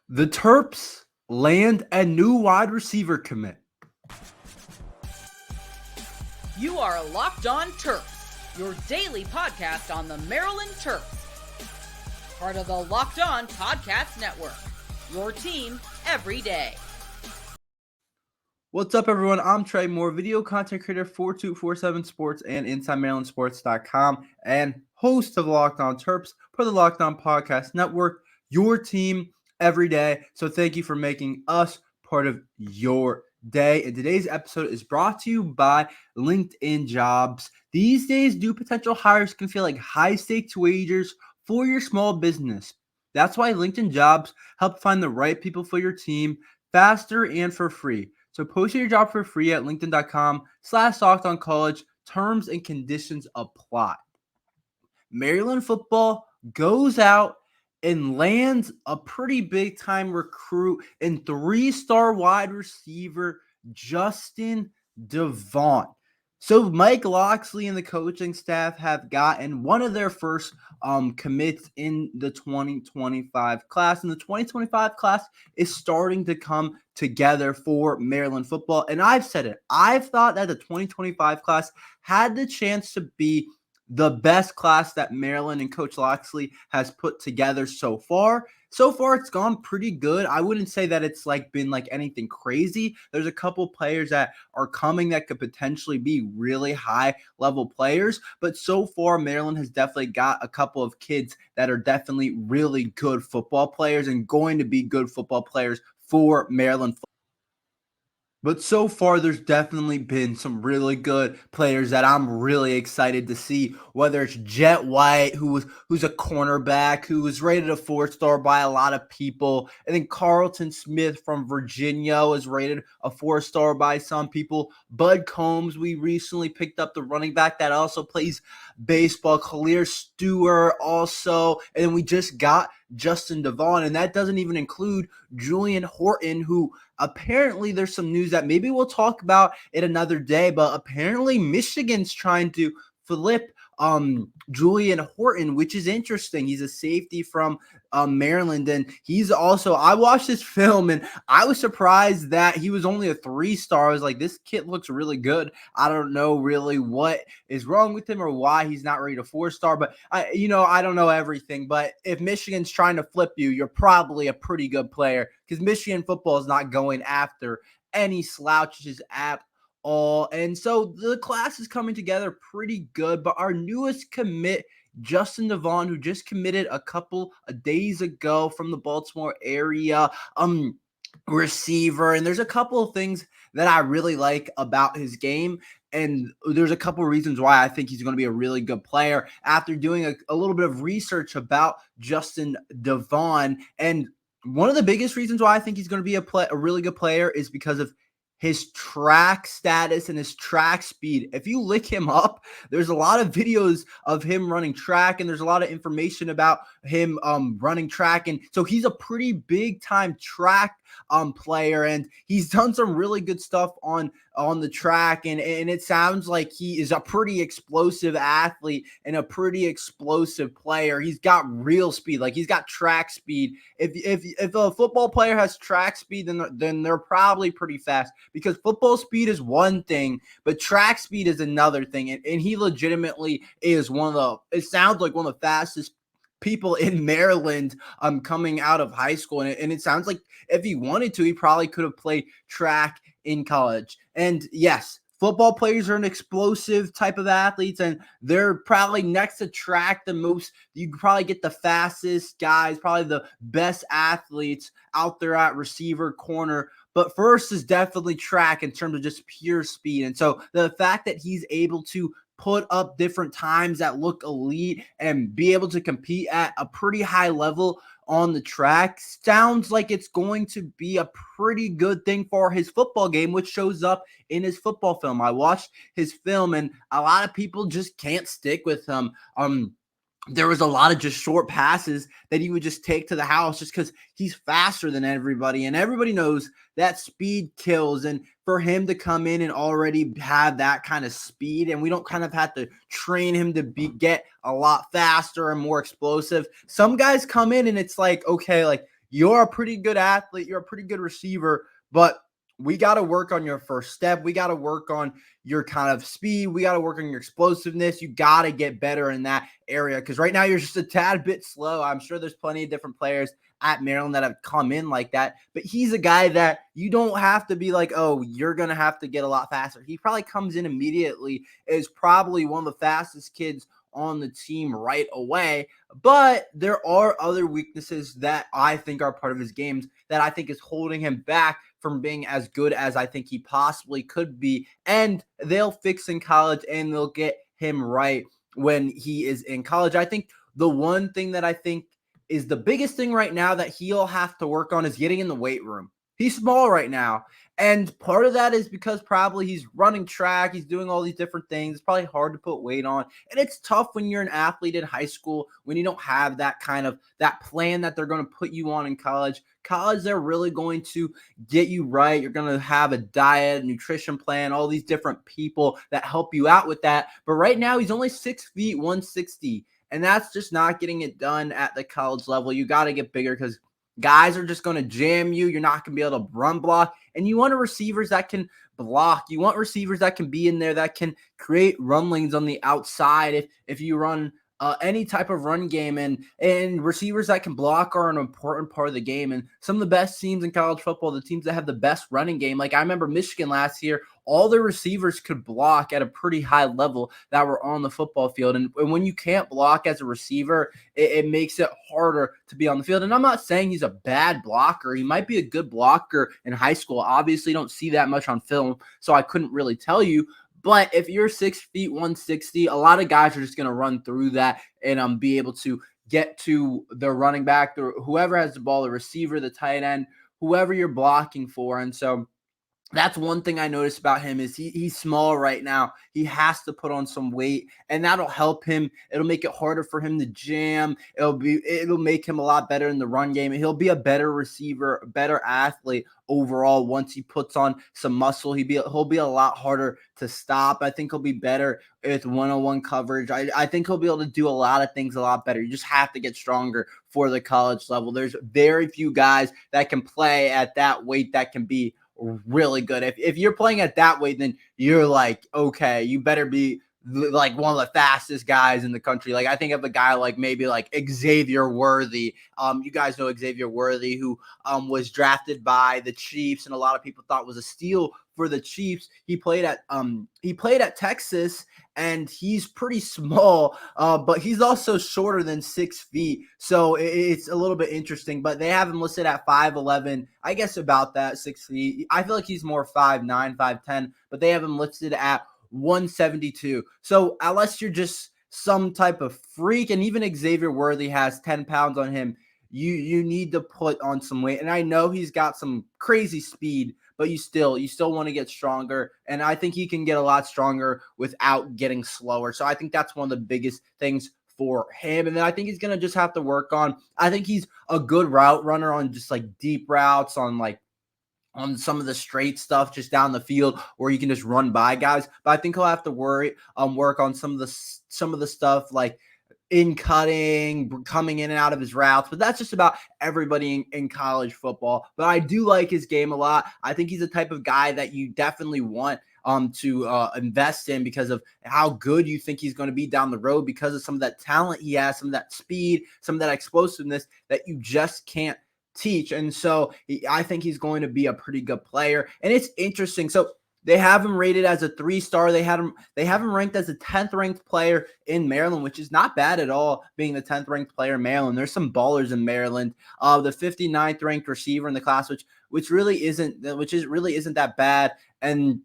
The Terps land a new wide receiver commit. You are Locked On Terps, your daily podcast on the Maryland Terps. Part of the Locked On Podcast Network, your team every day. What's up, everyone? I'm Tre Moore, video content creator for 247 Sports and InsideMarylandSports.com, and host of Locked On Terps for the Locked On Podcast Network, your team every day. So thank you for making us part of your day. And today's episode is brought to you by LinkedIn Jobs. These days, new potential hires can feel like high-stakes wagers for your small business. That's why LinkedIn Jobs help find the right people for your team faster and for free. So post your job for free at linkedin.com/LockedOnCollege. Terms and conditions apply. Maryland football goes out and lands a pretty big-time recruit in three-star wide receiver Justin DeVaughn. So Mike Locksley and the coaching staff have gotten one of their first commits in the 2025 class. And the 2025 class is starting to come together for Maryland football. And I've said it. I've thought that the 2025 class had the chance to be the best class that Maryland and Coach Locksley has put together so far. So far, it's gone pretty good. I wouldn't say that it's been anything crazy. There's a couple players that are coming that could potentially be really high-level players. But so far, Maryland has definitely got a couple of kids that are definitely really good football players and going to be good football players for Maryland football. But so far, there's definitely been some really good players that I'm really excited to see, whether it's Jet White, who's a cornerback, who was rated a 4-star by a lot of people. And then Carlton Smith from Virginia was rated a 4-star by some people. Bud Combs, we recently picked up the running back that also plays baseball. Khalil Stewart also. And then we just got Justin DeVaughn, and that doesn't even include Julian Horton, who apparently there's some news that maybe we'll talk about it another day, but apparently Michigan's trying to flip Julian Horton, which is interesting. He's a safety from Maryland, and he's also, I watched this film and I was surprised that he was only a 3-star. I was like, this kid looks really good. I don't know really what is wrong with him or why he's not rated a 4-star, but I don't know everything. But if Michigan's trying to flip you, you're probably a pretty good player, because Michigan football is not going after any slouches at all. And so the class is coming together pretty good. But our newest commit, Justin DeVaughn, who just committed a couple of days ago from the Baltimore area, receiver. And there's a couple of things that I really like about his game. And there's a couple of reasons why I think he's going to be a really good player after doing a little bit of research about Justin DeVaughn. And one of the biggest reasons why I think he's going to be a really good player is because of his track status and his track speed. If you look him up, there's a lot of videos of him running track, and there's a lot of information about him running track. And so he's a pretty big time track player, and he's done some really good stuff on the track. And it sounds like he is a pretty explosive athlete and a pretty explosive player. He's got real speed. He's got track speed. If a football player has track speed, then they're probably pretty fast, because football speed is one thing, but track speed is another thing. And he legitimately is it sounds like one of the fastest people in Maryland coming out of high school. And it sounds like if he wanted to, he probably could have played track in college. And yes, football players are an explosive type of athletes, and they're probably next to track the most. You can probably get the fastest guys, probably the best athletes out there at receiver, corner. But first is definitely track in terms of just pure speed. And so the fact that he's able to put up different times that look elite and be able to compete at a pretty high level on the track sounds like it's going to be a pretty good thing for his football game, which shows up in his football film. I watched his film, and a lot of people just can't stick with him. There was a lot of just short passes that he would just take to the house just because he's faster than everybody. And everybody knows that speed kills. And for him to come in and already have that kind of speed, and we don't kind of have to train him to get a lot faster and more explosive. Some guys come in and it's like, okay, you're a pretty good athlete, you're a pretty good receiver, but we got to work on your first step. We got to work on your kind of speed. We got to work on your explosiveness. You got to get better in that area because right now you're just a tad bit slow. I'm sure there's plenty of different players at Maryland that have come in like that, but he's a guy that you don't have to be like, oh, you're going to have to get a lot faster. He probably comes in immediately, is probably one of the fastest kids on the team right away, but there are other weaknesses that I think are part of his games that I think is holding him back from being as good as I think he possibly could be, and they'll fix in college and they'll get him right when he is in college. I think the one thing that I think is the biggest thing right now that he'll have to work on is getting in the weight room. He's small right now. And part of that is because probably he's running track. He's doing all these different things. It's probably hard to put weight on. And it's tough when you're an athlete in high school, when you don't have that kind of that plan that they're going to put you on in college. College, they're really going to get you right. You're going to have a diet, nutrition plan, all these different people that help you out with that. But right now, he's only 6 feet, 160. And that's just not getting it done at the college level. You got to get bigger because guys are just going to jam you. You're not going to be able to run block. And you want receivers that can block. You want receivers that can be in there, that can create run lanes on the outside if you run any type of run game. And receivers that can block are an important part of the game. And some of the best teams in college football, the teams that have the best running game, like I remember Michigan last year, all the receivers could block at a pretty high level that were on the football field. And when you can't block as a receiver, it makes it harder to be on the field. And I'm not saying he's a bad blocker. He might be a good blocker in high school. Obviously, don't see that much on film, so I couldn't really tell you. But if you're 6 feet, 160, a lot of guys are just going to run through that and be able to get to the running back, whoever has the ball, the receiver, the tight end, whoever you're blocking for. And so that's one thing I noticed about him is he's small right now. He has to put on some weight, and that'll help him. It'll make it harder for him to jam. It'll make him a lot better in the run game. He'll be a better receiver, a better athlete overall once he puts on some muscle. He'll be a lot harder to stop. I think he'll be better with one-on-one coverage. I think he'll be able to do a lot of things a lot better. You just have to get stronger for the college level. There's very few guys that can play at that weight that can be really good. If you're playing at that weight, then you're like, okay, you better be like one of the fastest guys in the country. Like I think of a guy like maybe like Xavier Worthy. You guys know Xavier Worthy, who was drafted by the Chiefs, and a lot of people thought was a steal for the Chiefs. He played at Texas, and he's pretty small, but he's also shorter than 6 feet. So it's a little bit interesting, but they have him listed at 5'11", I guess about that, 6 feet. I feel like he's more 5'9", 5'10", but they have him listed at 172. So unless you're just some type of freak, and even Xavier Worthy has 10 pounds on him, you need to put on some weight. And I know he's got some crazy speed, but you still want to get stronger. And I think he can get a lot stronger without getting slower. So I think that's one of the biggest things for him. And then I think he's going to just have to work on, I think he's a good route runner on just like deep routes, on some of the straight stuff just down the field where you can just run by guys. But I think he'll have to work on some of the stuff like in cutting, coming in and out of his routes. But that's just about everybody in college football. But I do like his game a lot. I think he's the type of guy that you definitely want to invest in because of how good you think he's going to be down the road, because of some of that talent he has, some of that speed, some of that explosiveness that you just can't teach. And so I think he's going to be a pretty good player. And it's interesting. So they have him rated as a 3-star. They have him ranked as a 10th ranked player in Maryland, which is not bad at all, being the 10th ranked player in Maryland. There's some ballers in Maryland. The 59th ranked receiver in the class, which really isn't that bad. And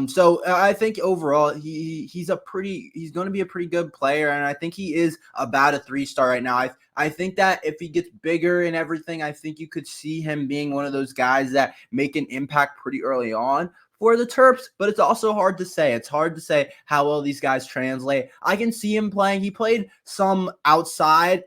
so I think overall he's going to be a pretty good player, and I think he is about a 3-star right now. I think that if he gets bigger and everything, I think you could see him being one of those guys that make an impact pretty early on for the Terps, but it's also hard to say. It's hard to say how well these guys translate. I can see him playing. He played some outside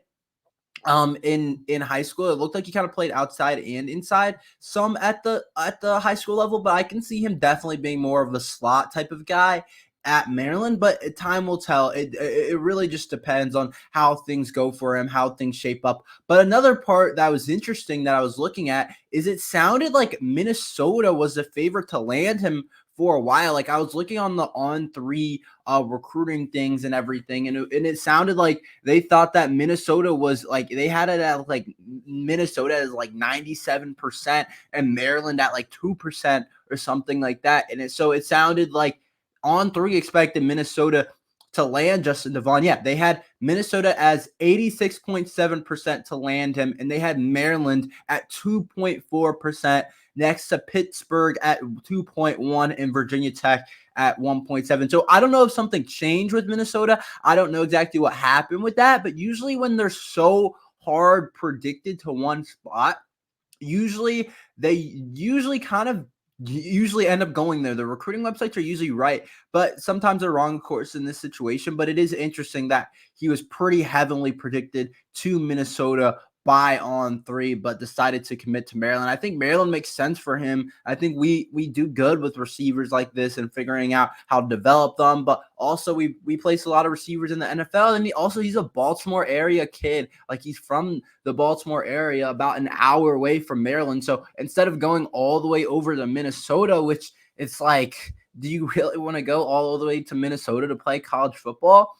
in high school. It looked like he kind of played outside and inside, some at the high school level, but I can see him definitely being more of a slot type of guy. at Maryland, but time will tell. It really just depends on how things go for him, how things shape up. But another part that was interesting that I was looking at is it sounded like Minnesota was the favorite to land him for a while. Like I was looking on the On3 recruiting things and everything, and it sounded like they thought that Minnesota was like, they had it at like Minnesota as like 97% and Maryland at like 2% or something like that. And so it sounded like On3 expected Minnesota to land Justin DeVaughn. Yeah, they had Minnesota as 86.7% to land him, and they had Maryland at 2.4%, next to Pittsburgh at 2.1 and Virginia Tech at 1.7. So I don't know if something changed with Minnesota. I don't know exactly what happened with that, but usually when they're so hard predicted to one spot, they usually end up going there. The recruiting websites are usually right, but sometimes they're wrong, of course, in this situation. But it is interesting that he was pretty heavily predicted to Minnesota by On3, but decided to commit to Maryland. I think Maryland makes sense for him. I think we do good with receivers like this and figuring out how to develop them, but also we place a lot of receivers in the NFL, and he's a Baltimore area kid. Like he's from the Baltimore area, about an hour away from Maryland. So instead of going all the way over to Minnesota, which it's like, do you really want to go all the way to Minnesota to play college football?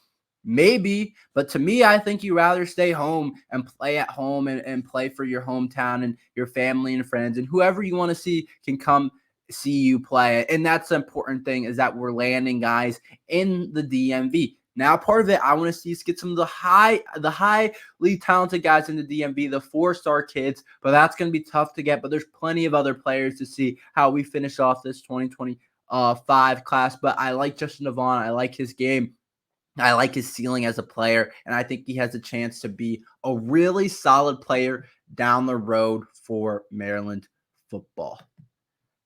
Maybe, but to me, I think you rather stay home and play at home and play for your hometown and your family and friends, and whoever you want to see can come see you play. And that's the important thing, is that we're landing guys in the DMV. Now, part of it, I want to see us get some of the highly talented guys in the DMV, the 4-star kids, but that's going to be tough to get. But there's plenty of other players to see how we finish off this 2025 class. But I like Justin DeVaughn. I like his game. I like his ceiling as a player, and I think he has a chance to be a really solid player down the road for Maryland football.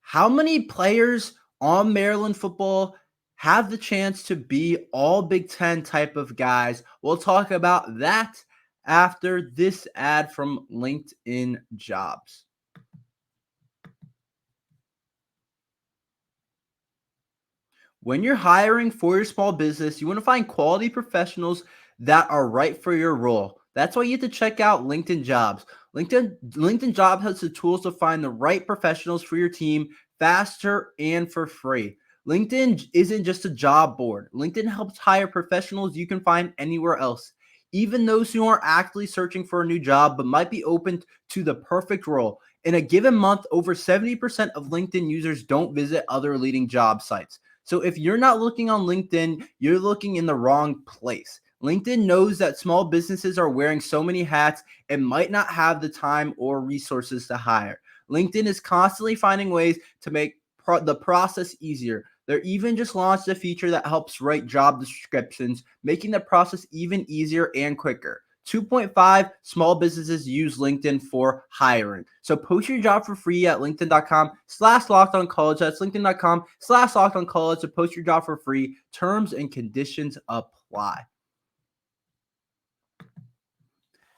How many players on Maryland football have the chance to be all Big Ten type of guys? We'll talk about that after this ad from LinkedIn Jobs. When you're hiring for your small business, you want to find quality professionals that are right for your role. That's why you have to check out LinkedIn Jobs. LinkedIn Jobs has the tools to find the right professionals for your team faster and for free. LinkedIn isn't just a job board. LinkedIn helps hire professionals you can find anywhere else, even those who aren't actively searching for a new job but might be open to the perfect role. In a given month, over 70% of LinkedIn users don't visit other leading job sites. So if you're not looking on LinkedIn, you're looking in the wrong place. LinkedIn knows that small businesses are wearing so many hats and might not have the time or resources to hire. LinkedIn is constantly finding ways to make the process easier. They're even just launched a feature that helps write job descriptions, making the process even easier and quicker. 2.5 small businesses use LinkedIn for hiring. So post your job for free at linkedin.com/lockedoncollege. That's linkedin.com/lockedoncollege to post your job for free. Terms and conditions apply.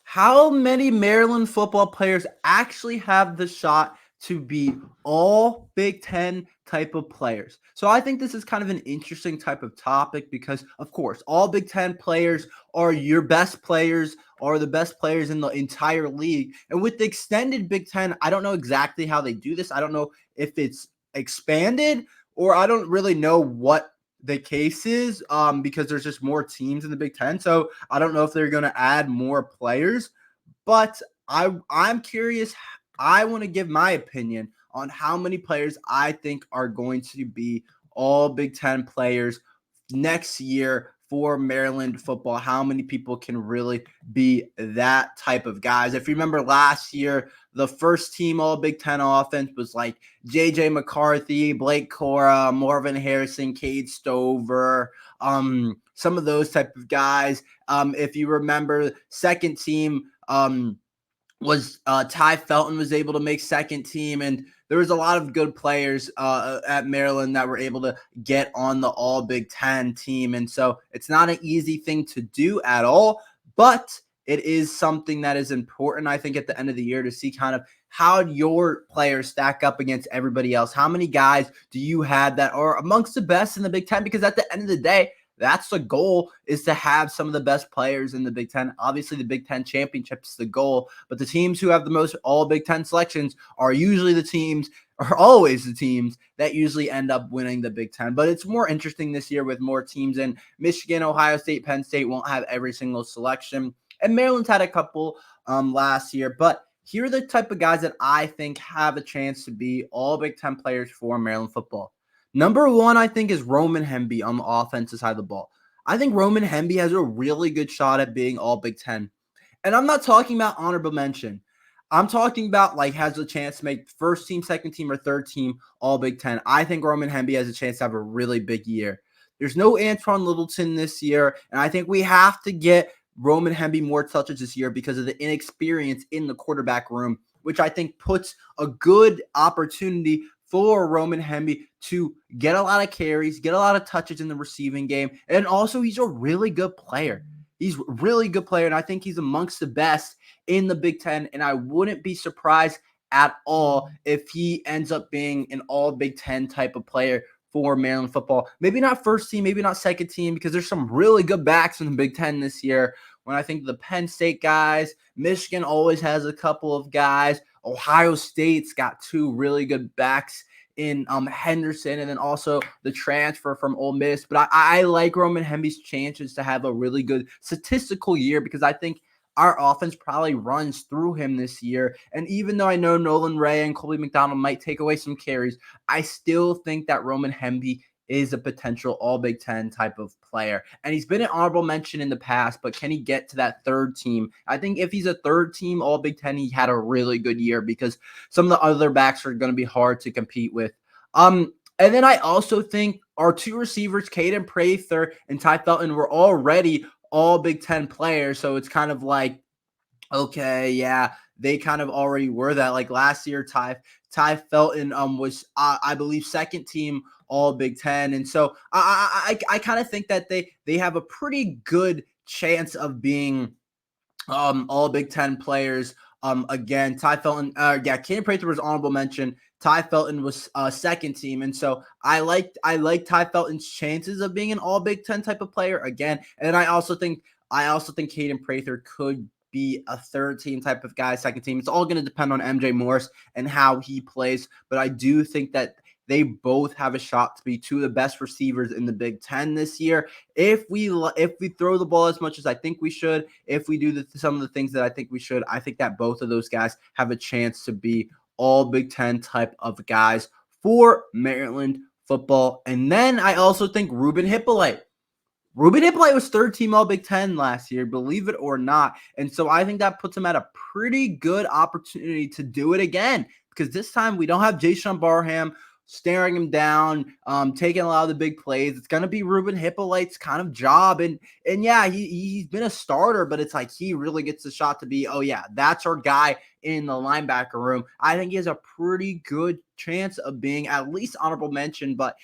How many Maryland football players actually have the shot to be all Big Ten type of players? So I think this is kind of an interesting type of topic because, of course, all Big Ten players are your best players, are the best players in the entire league. And with the extended Big Ten, I don't know exactly how they do this. I don't know if it's expanded, or I don't really know what the case is because there's just more teams in the Big Ten. So I don't know if they're going to add more players, but I'm curious. I want to give my opinion on how many players I think are going to be all Big Ten players next year for Maryland football. How many people can really be that type of guys? If you remember last year, the first team all Big Ten offense was like J.J. McCarthy, Blake Cora, Marvin Harrison, Cade Stover, some of those type of guys. If you remember, second team was Ty Felton was able to make second team, and there was a lot of good players at Maryland that were able to get on the all Big Ten team. And so it's not an easy thing to do at all, but it is something that is important, I think, at the end of the year to see kind of How'd your players stack up against everybody else? How many guys do you have that are amongst the best in the Big Ten? Because at the end of the day, that's the goal, is to have some of the best players in the Big Ten. Obviously, the Big Ten championship is the goal, but the teams who have the most all Big Ten selections are always the teams that usually end up winning the Big Ten. But it's more interesting this year with more teams in. Michigan, Ohio State, Penn State won't have every single selection, and Maryland's had a couple last year. But here are the type of guys that I think have a chance to be all Big Ten players for Maryland football. Number one, I think, is Roman Hemby on the offensive side of the ball. I think Roman Hemby has a really good shot at being all Big Ten. And I'm not talking about honorable mention. I'm talking about has a chance to make first team, second team, or third team all Big Ten. I think Roman Hemby has a chance to have a really big year. There's no Antoine Littleton this year, and I think we have to get Roman Hemby more touches this year because of the inexperience in the quarterback room, which I think puts a good opportunity for Roman Hemby to get a lot of carries, get a lot of touches in the receiving game. And also, he's a really good player. He's a really good player, and I think he's amongst the best in the Big Ten, and I wouldn't be surprised at all if he ends up being an all Big Ten type of player for Maryland football. Maybe not first team, maybe not second team, because there's some really good backs in the Big Ten this year. When I think the Penn State guys, Michigan always has a couple of guys. Ohio State's got two really good backs in Henderson, and then also the transfer from Ole Miss. But I like Roman Hemby's chances to have a really good statistical year, because I think our offense probably runs through him this year. And even though I know Nolan Ray and Colby McDonald might take away some carries, I still think that Roman Hemby is a potential all Big Ten type of player. And he's been an honorable mention in the past, but can he get to that third team? I think if he's a third team all Big Ten, he had a really good year, because some of the other backs are going to be hard to compete with. And then I also think our two receivers, Caden Prather and Ty Felton, were already all Big Ten players. So it's kind of like, okay, yeah, they kind of already were that. Like last year, Ty Felton was, I believe, second team all Big Ten. And so I kind of think that they have a pretty good chance of being all Big Ten players. Again, Ty Felton, Caden Prather was honorable mention. Ty Felton was second team. And so I like Ty Felton's chances of being an all Big Ten type of player again. And I also think Caden Prather could be a third team type of guy, second team. It's all going to depend on MJ Morris and how he plays. But I do think that they both have a shot to be two of the best receivers in the Big Ten this year. If we throw the ball as much as I think we should, if we do some of the things that I think we should, I think that both of those guys have a chance to be all Big Ten type of guys for Maryland football. And then I also think Ruben Hippolyte. Ruben Hippolyte was third team all Big Ten last year, believe it or not. And so I think that puts him at a pretty good opportunity to do it again, because this time we don't have Jayshon Barham staring him down, taking a lot of the big plays. It's going to be Ruben Hippolyte's kind of job. And yeah, he's been a starter, but it's like he really gets the shot to be, oh yeah, that's our guy in the linebacker room. I think he has a pretty good chance of being at least honorable mention, but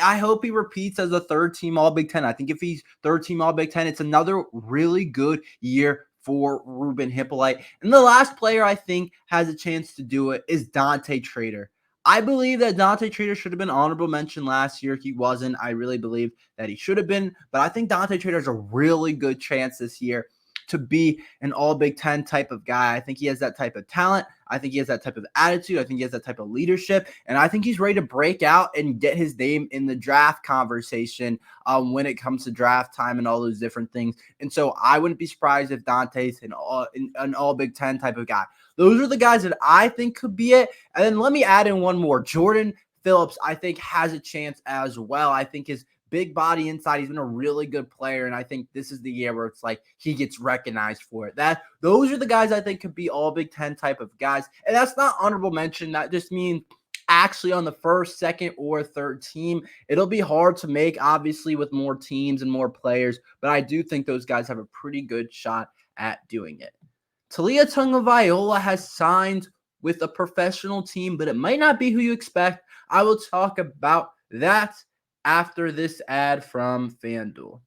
I hope he repeats as a third team all Big Ten. I think if he's third team all Big Ten, it's another really good year for Ruben Hippolyte. And the last player I think has a chance to do it is Dante Trader. I believe that Dante Trader should have been honorable mention last year. He wasn't. I really believe that he should have been. But I think Dante Trader has a really good chance this year to be an all Big Ten type of guy. I think he has that type of talent. I think he has that type of attitude. I think he has that type of leadership. And I think he's ready to break out and get his name in the draft conversation when it comes to draft time and all those different things. And so I wouldn't be surprised if Dante's an all Big Ten type of guy. Those are the guys that I think could be it. And then let me add in one more. Jordan Phillips, I think, has a chance as well. I think his big body inside, he's been a really good player, and I think this is the year where it's like he gets recognized for it. Those are the guys I think could be all Big Ten type of guys. And that's not honorable mention. That just means actually on the first, second, or third team. It'll be hard to make, obviously, with more teams and more players, but I do think those guys have a pretty good shot at doing it. Taulia Tagovailoa has signed with a professional team, but it might not be who you expect. I will talk about that after this ad from FanDuel.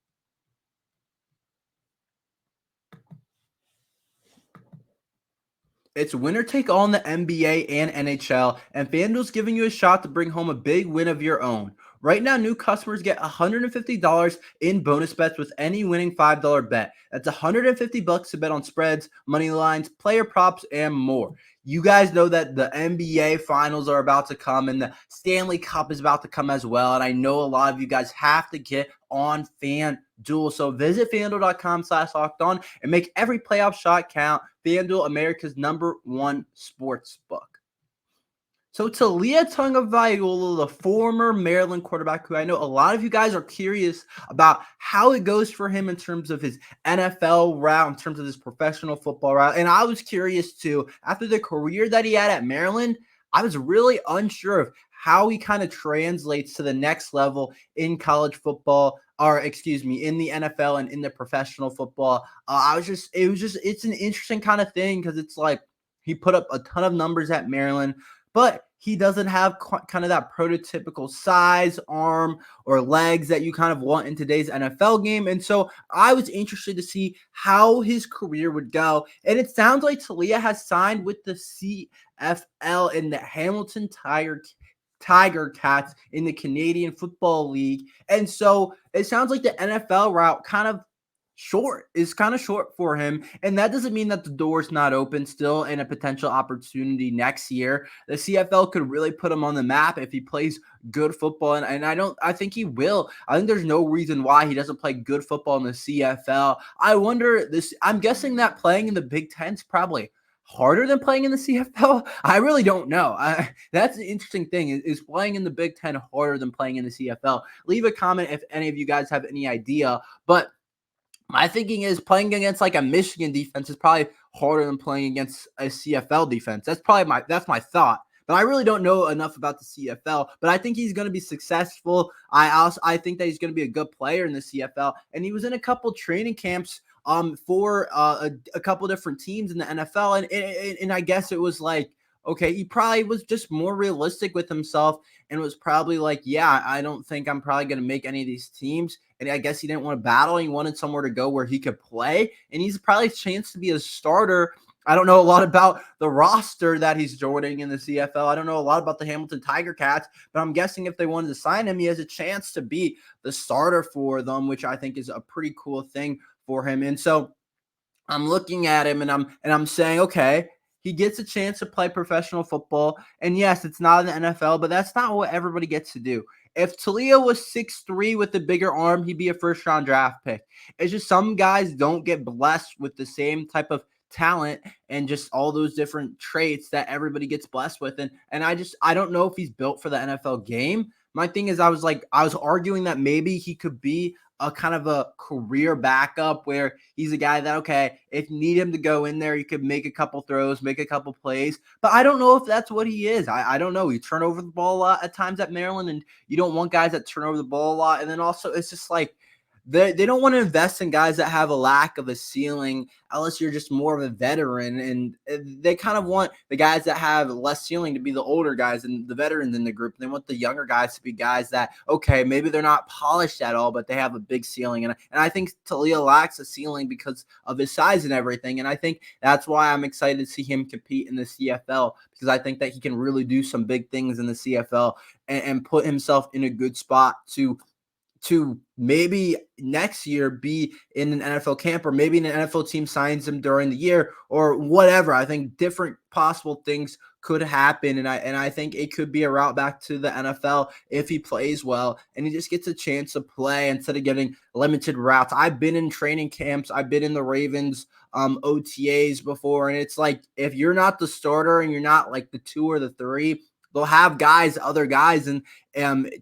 It's winner take all in the NBA and NHL, and FanDuel's giving you a shot to bring home a big win of your own. Right now, new customers get $150 in bonus bets with any winning $5 bet. That's $150 to bet on spreads, money lines, player props, and more. You guys know that the NBA finals are about to come and the Stanley Cup is about to come as well. And I know a lot of you guys have to get on FanDuel. So visit FanDuel.com/lockedon and make every playoff shot count. FanDuel, America's #1 sportsbook. So Taulia Tagovailoa, the former Maryland quarterback, who I know a lot of you guys are curious about how it goes for him in terms of his NFL route, in terms of his professional football route. And I was curious too, after the career that he had at Maryland, I was really unsure of how he kind of translates to the next level in college football, or excuse me, in the NFL and in the professional football. It's an interesting kind of thing because it's like he put up a ton of numbers at Maryland, but he doesn't have kind of that prototypical size, arm, or legs that you kind of want in today's NFL game. And so I was interested to see how his career would go. And it sounds like Taulia has signed with the CFL in the Hamilton Tiger Cats in the Canadian Football League. And so it sounds like the NFL route is kind of short for him. And that doesn't mean that the door's not open still and a potential opportunity next year. The CFL could really put him on the map if he plays good football. And I think he will. I think there's no reason why he doesn't play good football in the CFL. I'm guessing that playing in the Big Ten is probably harder than playing in the CFL? I really don't know. That's the interesting thing. Is playing in the Big Ten harder than playing in the CFL? Leave a comment if any of you guys have any idea. But my thinking is playing against like a Michigan defense is probably harder than playing against a CFL defense. That's my thought. But I really don't know enough about the CFL. But I think he's going to be successful. I think that he's going to be a good player in the CFL. And he was in a couple training camps for a couple different teams in the NFL. And I guess it was like, okay, he probably was just more realistic with himself and was probably like, yeah, I don't think I'm probably going to make any of these teams. And I guess he didn't want to battle. He wanted somewhere to go where he could play. And he's probably a chance to be a starter. I don't know a lot about the roster that he's joining in the CFL. I don't know a lot about the Hamilton Tiger Cats, but I'm guessing if they wanted to sign him, he has a chance to be the starter for them, which I think is a pretty cool thing for him. And so I'm looking at him and I'm saying, okay, he gets a chance to play professional football. And yes, it's not in the NFL, but that's not what everybody gets to do. If Taulia was 6'3" with a bigger arm, he'd be a first-round draft pick. It's just some guys don't get blessed with the same type of talent and just all those different traits that everybody gets blessed with. And I don't know if he's built for the NFL game. My thing is I was arguing that maybe he could be a kind of a career backup where he's a guy that, okay, if you need him to go in there, you could make a couple throws, make a couple plays. But I don't know if that's what he is. I don't know. He turn over the ball a lot at times at Maryland, and you don't want guys that turn over the ball a lot. And then also it's just like they don't want to invest in guys that have a lack of a ceiling unless you're just more of a veteran. And they kind of want the guys that have less ceiling to be the older guys and the veterans in the group. They want the younger guys to be guys that, okay, maybe they're not polished at all, but they have a big ceiling. And I think Taulia lacks a ceiling because of his size and everything. And I think that's why I'm excited to see him compete in the CFL, because I think that he can really do some big things in the CFL and put himself in a good spot to maybe next year be in an NFL camp, or maybe an NFL team signs him during the year or whatever. I think different possible things could happen. And I think it could be a route back to the NFL if he plays well and he just gets a chance to play instead of getting limited routes. I've been in training camps. I've been in the Ravens OTAs before. And it's like, if you're not the starter and you're not like the 2 or the 3, they'll have other guys and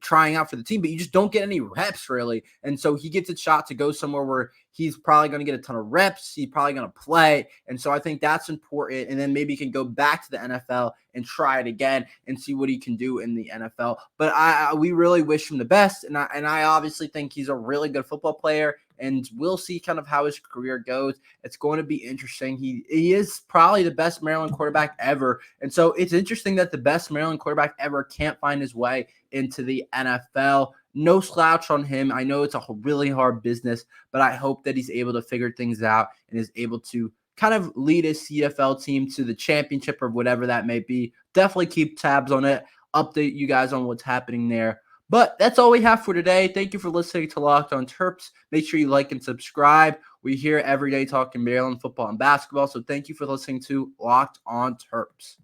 trying out for the team, but you just don't get any reps really. And so he gets a shot to go somewhere where he's probably going to get a ton of reps. He's probably going to play. And so I think that's important. And then maybe he can go back to the NFL and try it again and see what he can do in the NFL. But we really wish him the best. And I obviously think he's a really good football player. And we'll see kind of how his career goes. It's going to be interesting. He is probably the best Maryland quarterback ever. And so it's interesting that the best Maryland quarterback ever can't find his way into the NFL. No slouch on him. I know it's a really hard business, but I hope that he's able to figure things out and is able to kind of lead a CFL team to the championship or whatever that may be. Definitely keep tabs on it, update you guys on what's happening there. But that's all we have for today. Thank you for listening to Locked on Terps. Make sure you like and subscribe. We're here every day talking Maryland football and basketball. So thank you for listening to Locked on Terps.